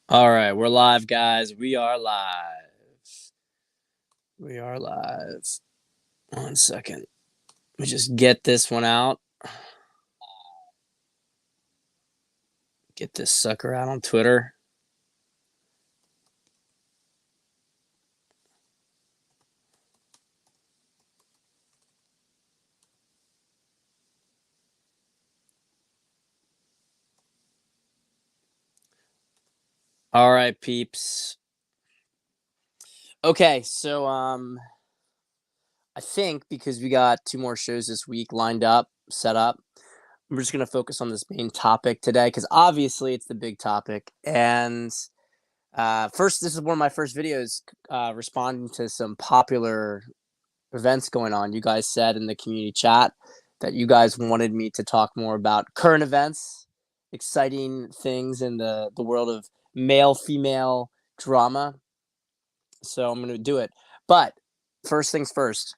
All right, we're live, guys. We are live. We are live. 1 second. Let me just get this one out. Get this sucker out on Twitter. All right, peeps. Okay, so I think because we got 2 more shows this week lined up, set up, we're just gonna focus on this main topic today because obviously it's the big topic. And first, this is one of my first videos responding to some popular events going on. You guys said in the community chat that you guys wanted me to talk more about current events, exciting things in the world of male female drama. So I'm going to do it. But first things first,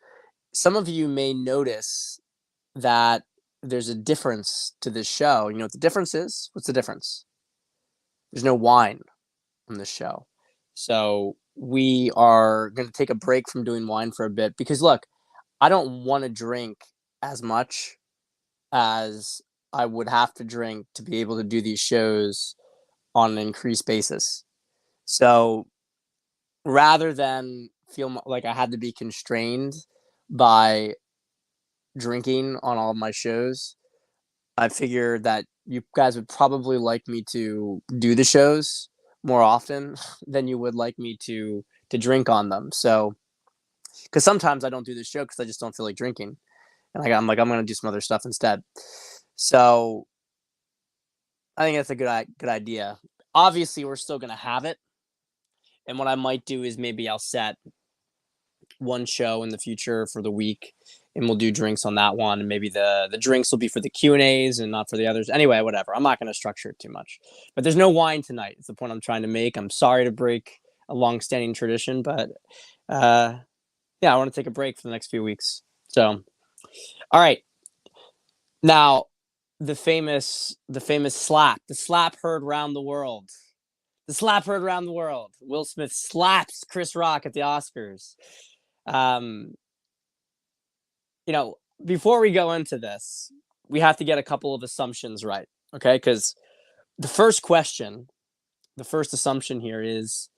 some of you may notice that there's a difference to this show. You know what the difference is? What's the difference? There's no wine on this show. So we are going to take a break from doing wine for a bit because look, I don't want to drink as much as I would have to drink to be able to do these shows on an increased basis. So rather than feel like I had to be constrained by drinking on all of my shows, I figured that you guys would probably like me to do the shows more often than you would like me to drink on them. So because sometimes I don't do the show because I just don't feel like drinking. And I'm like, I'm going to do some other stuff instead. So I think that's a good idea. Obviously, we're still going to have it. And what I might do is maybe I'll set one show in the future for the week and we'll do drinks on that one. And maybe the drinks will be for the Q&As and not for the others. Anyway, whatever. I'm not going to structure it too much. But there's no wine tonight. It's the point I'm trying to make. I'm sorry to break a long-standing tradition, but yeah, I want to take a break for the next few weeks. So, all right. Now, the famous slap, the slap heard round the world. The slap heard around the world. Will Smith slaps Chris Rock at the Oscars. Um, you know, before we go into this, we have to get a couple of assumptions right, okay? Because the first question, the first assumption here is,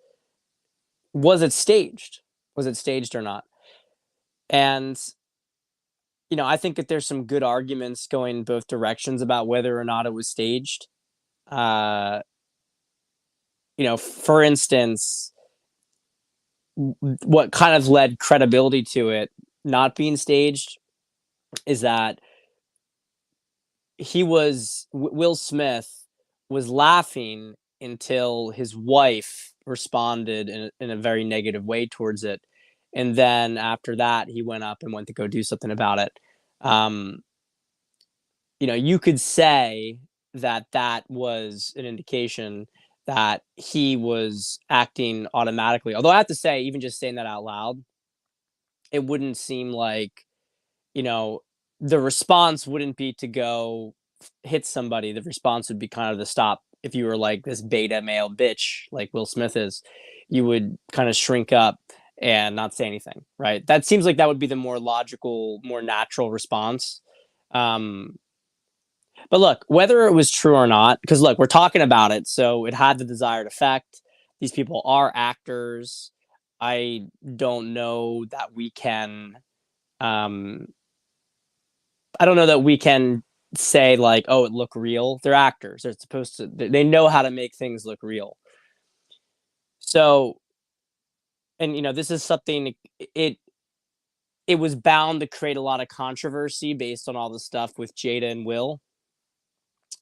was it staged? Was it staged or not? And I think that there's some good arguments going both directions about whether or not it was staged. Uh, for instance, what kind of led credibility to it not being staged is that Will Smith was laughing until his wife responded in a very negative way towards it. And then after that, he went up and went to go do something about it. Um, you could say that that was an indication that he was acting automatically. Although I have to say, even just saying that out loud, it wouldn't seem like, you know, the response wouldn't be to go hit somebody. The response would be kind of the stop. If you were like this beta male bitch, like Will Smith is, you would kind of shrink up and not say anything, right? That seems like that would be the more logical, more natural response. Um, but look, whether it was true or not, because look, we're talking about it, so it had the desired effect. These people are actors. I don't know that we can. Um, I don't know that we can say like, oh, it look real. They're actors. They're supposed to. They know how to make things look real. So, and this is something. It was bound to create a lot of controversy based on all the stuff with Jada and Will,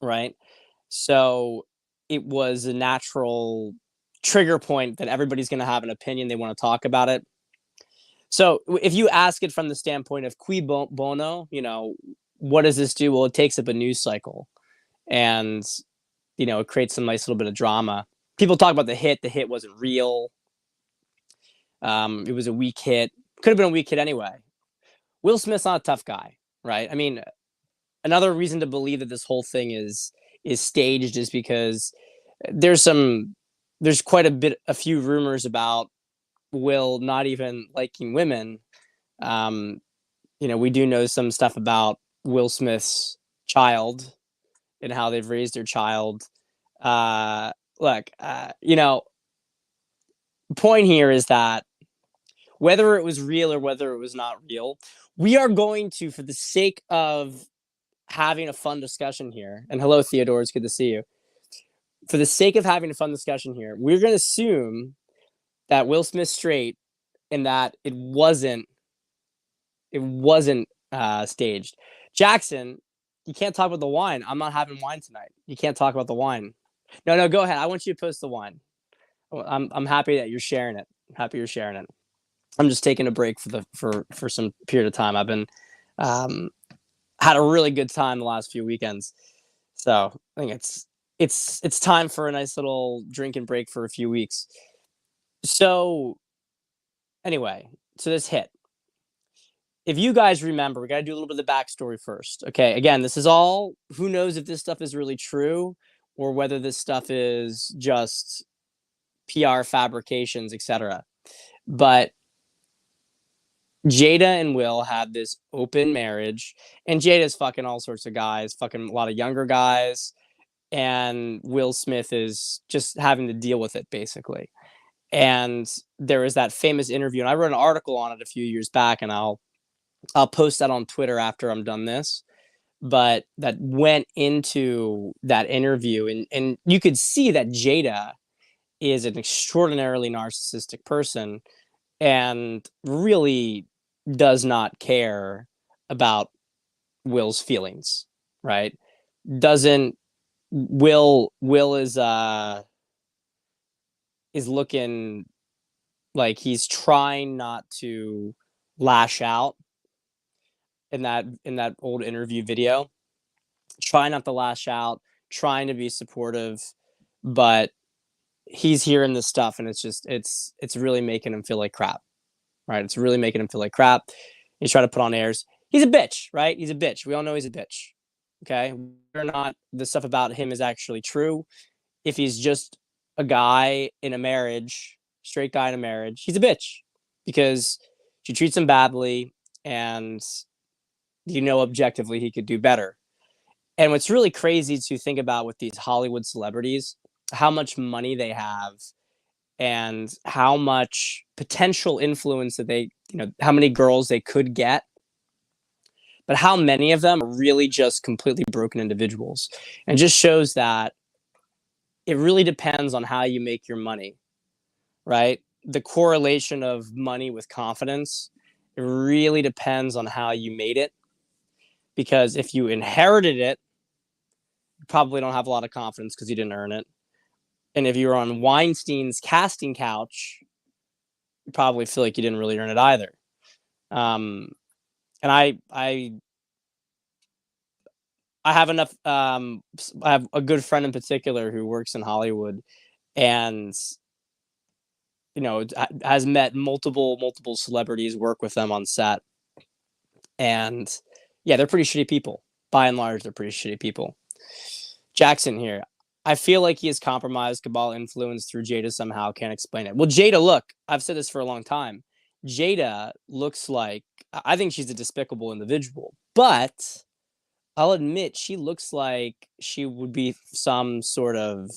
right? So it was a natural trigger point that everybody's going to have an opinion. They want to talk about it. So if you ask it from the standpoint of qui bono, what does this do? Well, it takes up a news cycle and, it creates some nice little bit of drama. People talk about the hit. The hit wasn't real. It was a weak hit. Could have been a weak hit anyway. Will Smith's not a tough guy, right? I mean, another reason to believe that this whole thing is staged is because there's some there's a few rumors about Will not even liking women. Um, we do know some stuff about Will Smith's child and how they've raised their child. Uh, look, point here is that whether it was real or whether it was not real, we are going to, for the sake of having a fun discussion here, and hello, Theodore, it's good to see you. For the sake of having a fun discussion here, we're going to assume that Will Smith's straight and that it wasn't staged. Jackson, you can't talk about the wine. I'm not having wine tonight. You can't talk about the wine. No, no, go ahead. I want you to post the wine. I'm happy that you're sharing it. Happy you're sharing it. I'm just taking a break for some period of time. I've been um, had a really good time the last few weekends, so I think it's time for a nice little drink and break for a few weeks. So anyway, so this hit. If you guys remember, we got to do a little bit of the backstory first. Okay, again, this is all. Who knows if this stuff is really true or whether this stuff is just PR fabrications, etc. But Jada and Will had this open marriage, and Jada's fucking all sorts of guys, fucking a lot of younger guys, and Will Smith is just having to deal with it basically. And there was that famous interview, and I wrote an article on it a few years back, and I'll post that on Twitter after I'm done this. But that went into that interview, and you could see that Jada is an extraordinarily narcissistic person and really does not care about Will's feelings, right? Doesn't Will is looking like he's trying not to lash out in that old interview video. Trying not to lash out, trying to be supportive, but he's hearing this stuff and it's really making him feel like crap, right? It's really making him feel like crap. He's trying to put on airs. He's a bitch, right? He's a bitch. We all know he's a bitch. Okay. Whether or not the stuff about him is actually true, if he's just a guy in a marriage, straight guy in a marriage, he's a bitch because she treats him badly and objectively he could do better. And what's really crazy to think about with these Hollywood celebrities, how much money they have and how much potential influence that how many girls they could get, but how many of them are really just completely broken individuals. And just shows that it really depends on how you make your money, right? The correlation of money with confidence, it really depends on how you made it. Because if you inherited it, you probably don't have a lot of confidence because you didn't earn it. And if you were on Weinstein's casting couch, you probably feel like you didn't really earn it either. And I have enough. I have a good friend in particular who works in Hollywood, and has met multiple celebrities, work with them on set, and yeah, they're pretty shitty people. By and large, they're pretty shitty people. Jackson here. I feel like he is compromised, cabal influence through Jada somehow. Can't explain it. Well, Jada, look, I've said this for a long time. Jada looks like, I think she's a despicable individual, but I'll admit she looks like she would be some sort of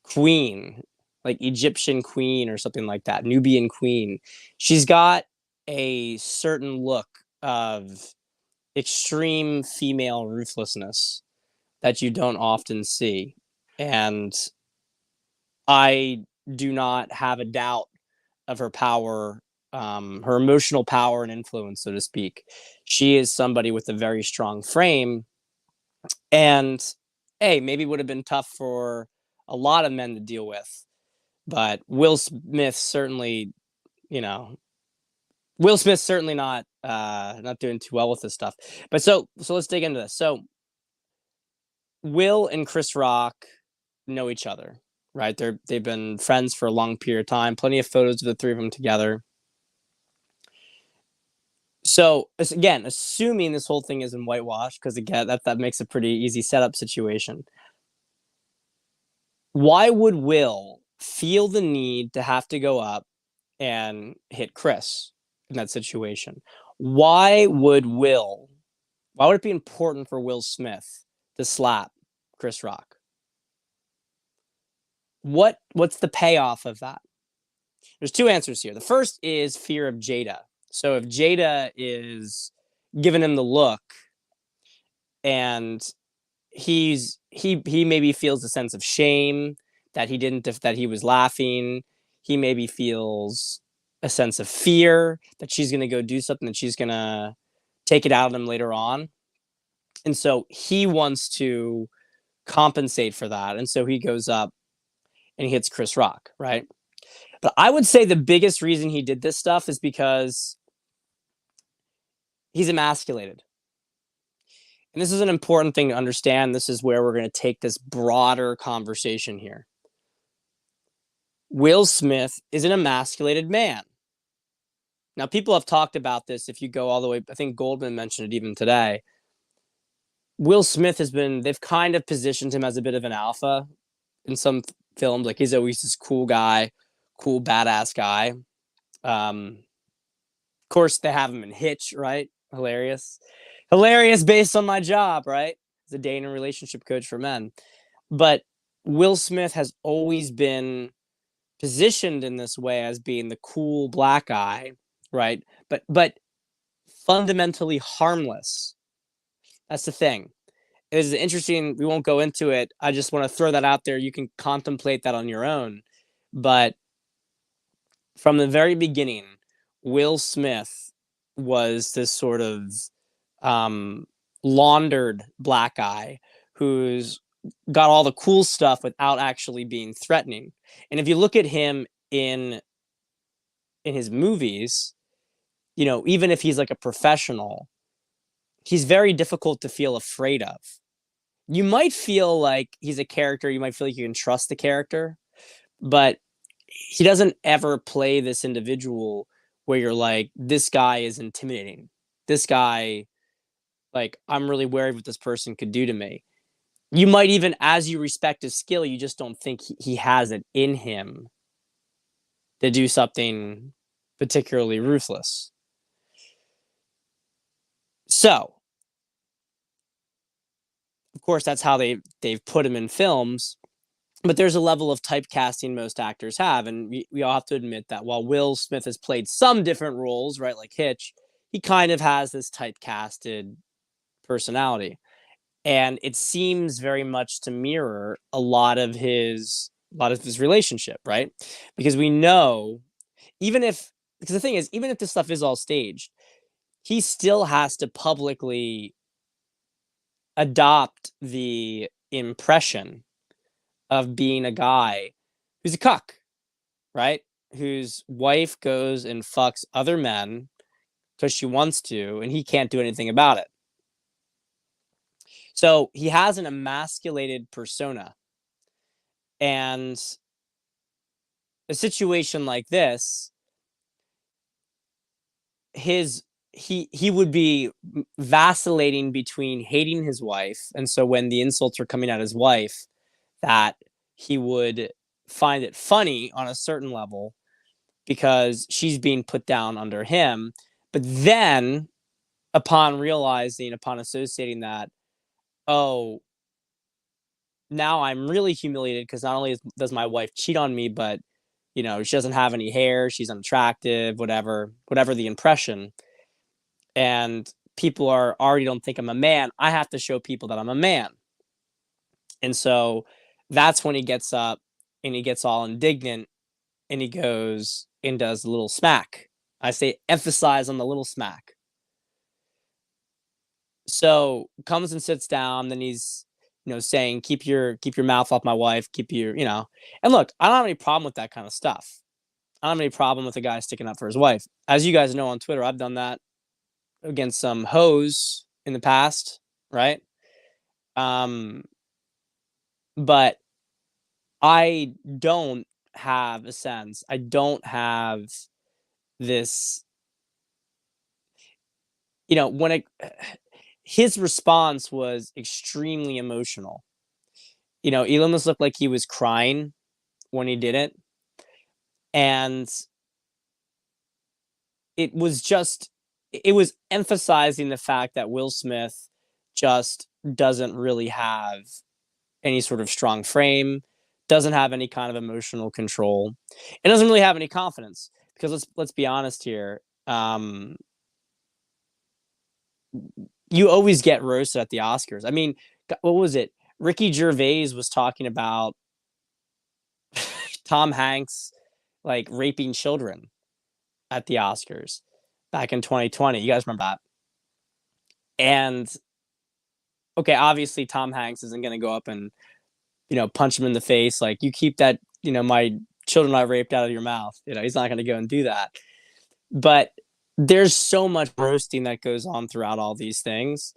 queen, like Egyptian queen or something like that, Nubian queen. She's got a certain look of extreme female ruthlessness that you don't often see. And I do not have a doubt of her power, her emotional power and influence, so to speak. She is somebody with a very strong frame. And hey, maybe would have been tough for a lot of men to deal with. But you know, Will Smith's certainly not doing too well with this stuff. But so let's dig into this. So Will and Chris Rock know each other, right? They've been friends for a long period of time. Plenty of photos of the three of them together. So again, assuming this whole thing isn't whitewashed, because again, that makes a pretty easy setup situation. Why would Will feel the need to have to go up and hit Chris in that situation? Why would Will why would it be important for Will Smith to slap Chris Rock? What's the payoff of that? There's two answers here. The first is fear of Jada. So if Jada is giving him the look and he maybe feels a sense of shame that he was laughing. He maybe feels a sense of fear that she's going to go do something, that she's going to take it out on him later on. And so he wants to compensate for that. And so he goes up and he hits Chris Rock, right? But I would say the biggest reason he did this stuff is because he's emasculated. And this is an important thing to understand. This is where we're going to take this broader conversation here. Will Smith is an emasculated man. Now, people have talked about this. If you go all the way, I think Goldman mentioned it even today. Will Smith they've kind of positioned him as a bit of an alpha in some films. Like, he's always this cool guy, cool, badass guy. Of course, they have him in Hitch, right? Hilarious. Hilarious based on my job, right? As a dating and relationship coach for men. But Will Smith has always been positioned in this way as being the cool black guy, right? But fundamentally harmless. That's the thing. It is interesting. We won't go into it. I just want to throw that out there. You can contemplate that on your own. But from the very beginning, Will Smith was this sort of laundered black guy who's got all the cool stuff without actually being threatening. And if you look at him in his movies, even if he's like a professional, he's very difficult to feel afraid of. You might feel like he's a character, you might feel like you can trust the character, but he doesn't ever play this individual where you're like, this guy is intimidating. This guy, like, I'm really worried what this person could do to me. You might even, as you respect his skill, you just don't think he has it in him to do something particularly ruthless. So, of course, that's how they've put him in films. But there's a level of typecasting most actors have. And we all have to admit that while Will Smith has played some different roles, right, like Hitch, he kind of has this typecasted personality. And it seems very much to mirror a lot of his relationship, right? Because we know, because the thing is, even if this stuff is all staged, he still has to publicly adopt the impression of being a guy who's a cuck, right? Whose wife goes and fucks other men because she wants to, and he can't do anything about it. So he has an emasculated persona. And a situation like this, he would be vacillating between hating his wife, and so when the insults are coming at his wife, that he would find it funny on a certain level because she's being put down under him. But then, upon associating that, oh, now I'm really humiliated because not only does my wife cheat on me, but she doesn't have any hair, she's unattractive, whatever the impression, and people are already don't think I'm a man. I have to show people that I'm a man, and so that's when he gets up and he gets all indignant and he goes and does a little smack. I say emphasize on the little smack. So comes and sits down, then he's saying, keep your mouth off my wife, keep your, and look, I don't have any problem with that kind of stuff. I don't have any problem with a guy sticking up for his wife. As you guys know on Twitter, I've done that against some hoes in the past, right? Um, but I don't have a sense. I don't have this, when his response was extremely emotional. Elon must look like he was crying when he didn't. And it was just it was emphasizing the fact that Will Smith just doesn't really have any sort of strong frame, doesn't have any kind of emotional control, and doesn't really have any confidence. Because let's be honest here, you always get roasted at the Oscars. I mean, what was it? Ricky Gervais was talking about Tom Hanks like raping children at the Oscars back in 2020. You guys remember that? And okay, obviously Tom Hanks isn't going to go up and punch him in the face like you keep that my children I raped out of your mouth. He's not going to go and do that. But there's so much roasting that goes on throughout all these things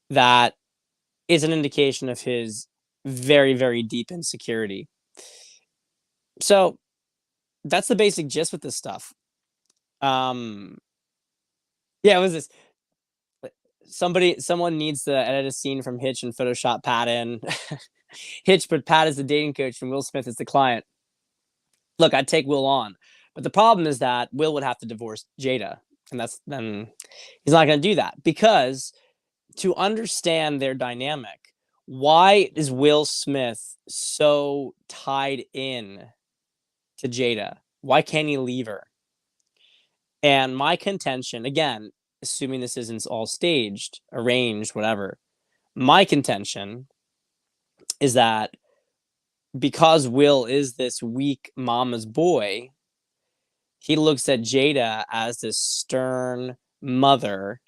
that is an indication of his very, very deep insecurity. So that's the basic gist with this stuff. Um, yeah, it was this. Someone needs to edit a scene from Hitch and Photoshop Pat in. Hitch, but Pat is the dating coach and Will Smith is the client. Look, I'd take Will on, but the problem is that Will would have to divorce Jada, and then he's not going to do that because to understand their dynamic, why is Will Smith so tied in to Jada? Why can't he leave her? And my contention, again, assuming this isn't all staged, arranged, whatever, my contention is that because Will is this weak mama's boy, he looks at Jada as this stern mother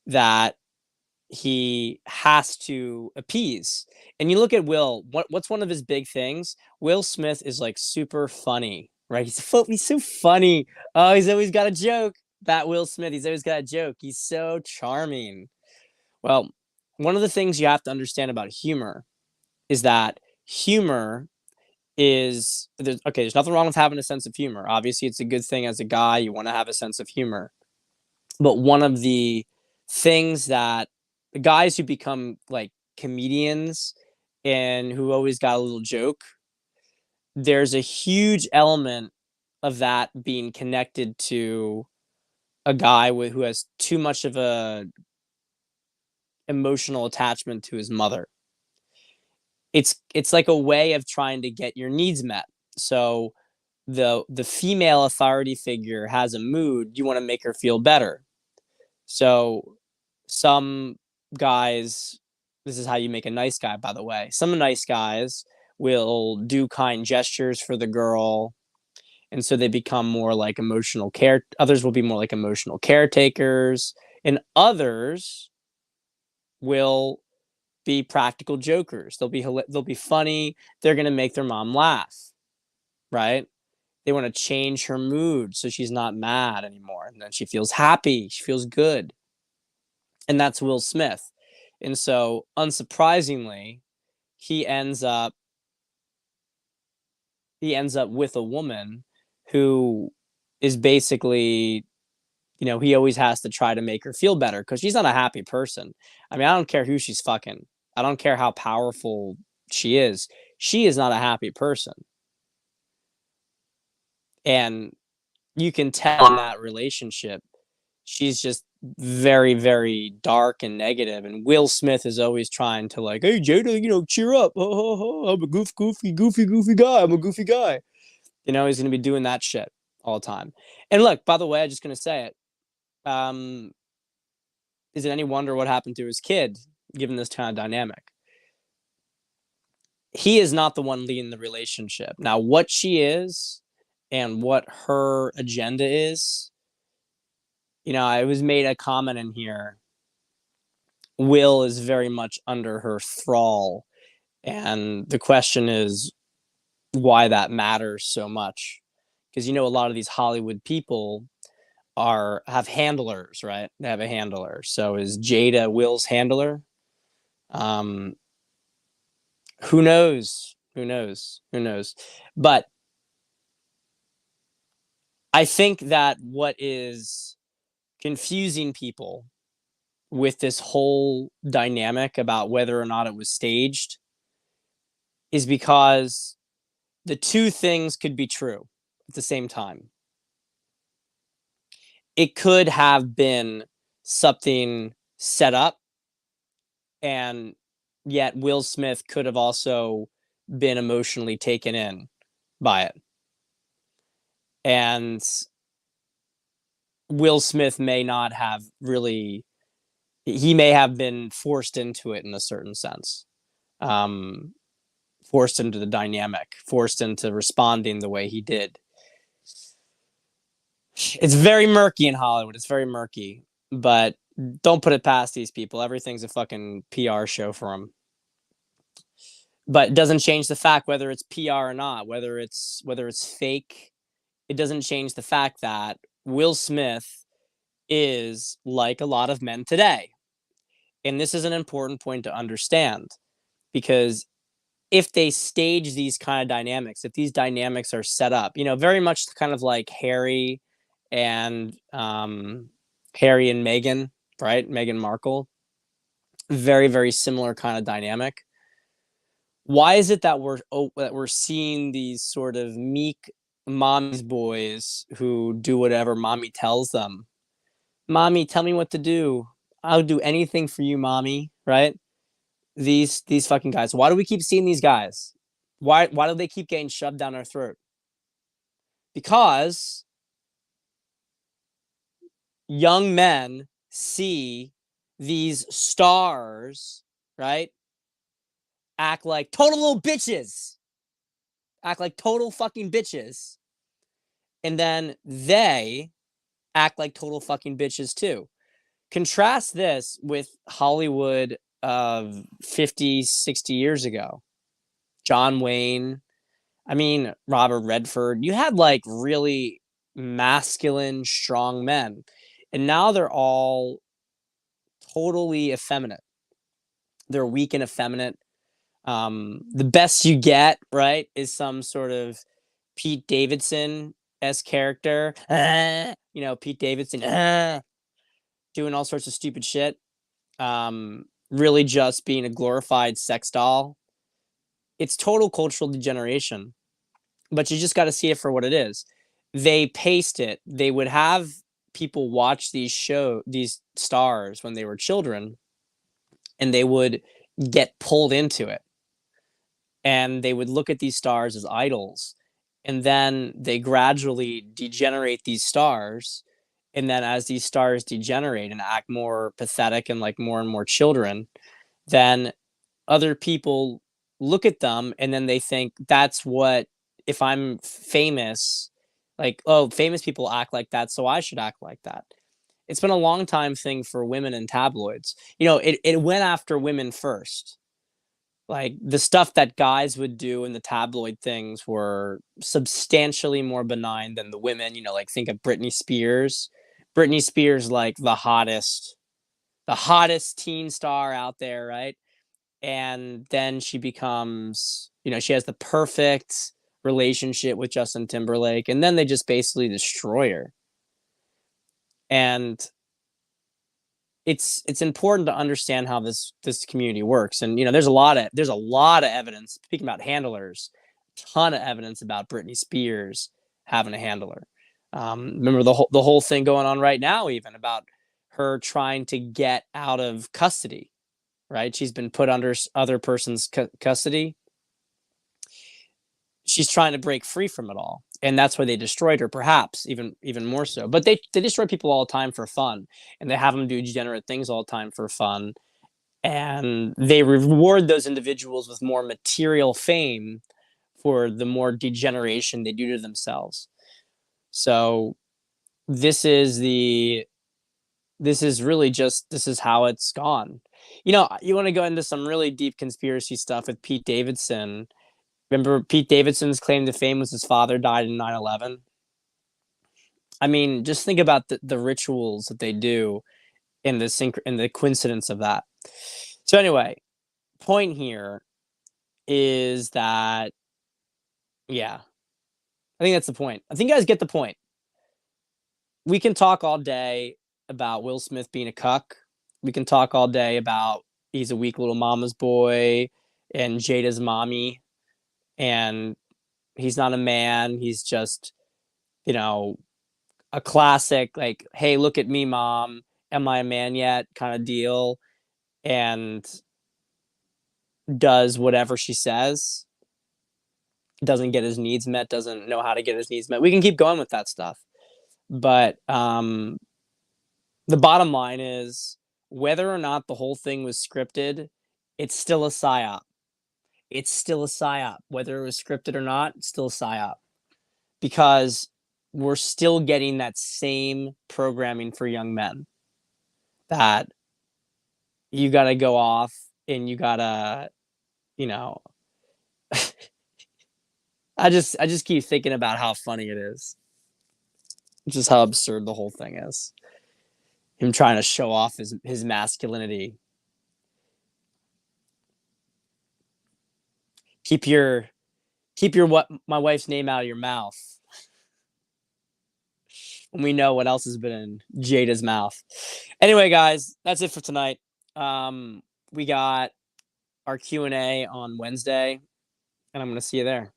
that he has to appease. And you look at Will, what's one of his big things? Will Smith is like super funny, right? He's so funny. Oh, he's always got a joke. That Will Smith, he's always got a joke. He's so charming. Well, one of the things you have to understand about humor is that humor there's nothing wrong with having a sense of humor. Obviously, it's a good thing as a guy. You want to have a sense of humor. But one of the things that the guys who become like comedians and who always got a little joke, there's a huge element of that being connected to a guy who has too much of a emotional attachment to his mother. It's like a way of trying to get your needs met. So the female authority figure has a mood, you want to make her feel better. So some guys, this is how you make a nice guy, by the way. Some nice guys will do kind gestures for the girl. And so they become more like emotional care. Others will be more like emotional caretakers. And others will be practical jokers. They'll be funny. They're going to make their mom laugh, right? They want to change her mood so she's not mad anymore. And then she feels happy. She feels good. And that's Will Smith. And so, unsurprisingly, he ends up with a woman who is basically, he always has to try to make her feel better because she's not a happy person. I mean, I don't care who she's fucking. I don't care how powerful she is. She is not a happy person. And you can tell in that relationship, she's just very, very dark and negative. And Will Smith is always trying to like, hey, Jada, cheer up. I'm a goofy guy. I'm a goofy guy. He's going to be doing that shit all the time. And look, by the way, I'm just going to say it. Is it any wonder what happened to his kid, given this kind of dynamic? He is not the one leading the relationship. Now, what she is and what her agenda is, I was made a comment in here. Will is very much under her thrall. And the question is why that matters so much. Because, a lot of these Hollywood people have handlers, right? They have a handler. So is Jada Will's handler? Who knows? Who knows? Who knows? But I think that what is confusing people with this whole dynamic about whether or not it was staged is because the two things could be true at the same time. It could have been something set up, and yet Will Smith could have also been emotionally taken in by it. And Will Smith may not have really, he may have been forced into it in a certain sense. Um, Forced into the dynamic, forced into responding the way he did. It's very murky in Hollywood. It's very murky, but don't put it past these people. Everything's a fucking PR show for them. But it doesn't change the fact whether it's PR or not, whether it's fake. It doesn't change the fact that Will Smith is like a lot of men today. And this is an important point to understand, because if they stage these kind of dynamics, if these dynamics are set up, very much kind of like Harry and Meghan, right? Meghan Markle, very, very similar kind of dynamic. Why is it that we're seeing these sort of meek mommy's boys who do whatever mommy tells them? Mommy, tell me what to do. I'll do anything for you, mommy. Right? These fucking guys. Why do we keep seeing these guys? Why do they keep getting shoved down our throat? Because young men see these stars, right, act like total little bitches, act like total fucking bitches, and then they act like total fucking bitches too. Contrast this with Hollywood of 50, 60 years ago. John Wayne, I mean, Robert Redford. You had like really masculine, strong men. And now they're all totally effeminate. They're weak and effeminate. The best you get, right, is some sort of Pete Davidson s character. Pete Davidson doing all sorts of stupid shit. Really just being a glorified sex doll. It's total cultural degeneration. But you just got to see it for what it is. They paced it. They would have people watch these stars when they were children, and they would get pulled into it. And they would look at these stars as idols. And then they gradually degenerate these stars. And then as these stars degenerate and act more pathetic and like more and more children, then other people look at them and then they think that's what, if I'm famous, like, oh, famous people act like that, so I should act like that. It's been a long time thing for women in tabloids. It went after women first. Like the stuff that guys would do in the tabloid things were substantially more benign than the women. Like think of Britney Spears. Britney Spears, like the hottest teen star out there, right? And then she becomes, she has the perfect relationship with Justin Timberlake, and then they just basically destroy her. And it's important to understand how this community works. And there's a lot of evidence. Speaking about handlers, a ton of evidence about Britney Spears having a handler. Remember the whole thing going on right now, even about her trying to get out of custody. Right, she's been put under other person's custody. She's trying to break free from it all, and that's why they destroyed her, perhaps even more so. But they destroy people all the time for fun, and they have them do degenerate things all the time for fun, and they reward those individuals with more material fame for the more degeneration they do to themselves. So this is really just, this is how it's gone. You want to go into some really deep conspiracy stuff with Pete Davidson. Remember Pete Davidson's claim to fame was his father died in 9/11? I mean, just think about the rituals that they do in the coincidence of that. So anyway, point here is that, yeah, I think that's the point. I think you guys get the point. We can talk all day about Will Smith being a cuck. We can talk all day about he's a weak little mama's boy and Jada's mommy, and He's not a man. He's just, you know, a classic, like, hey, look at me, mom. Am I a man yet? Kind of deal. And does whatever she says, doesn't get his needs met, doesn't know how to get his needs met. We can keep going with that stuff. But the bottom line is whether or not the whole thing was scripted, it's still a psyop. It's still a psyop. Whether it was scripted or not, it's still a psyop. Because we're still getting that same programming for young men that you got to go off and you got to, you know, I just keep thinking about how funny it is. Just how absurd the whole thing is. Him trying to show off his masculinity. Keep your what my wife's name out of your mouth. And we know what else has been in Jada's mouth. Anyway, guys, that's it for tonight. We got our Q&A on Wednesday, and I'm going to see you there.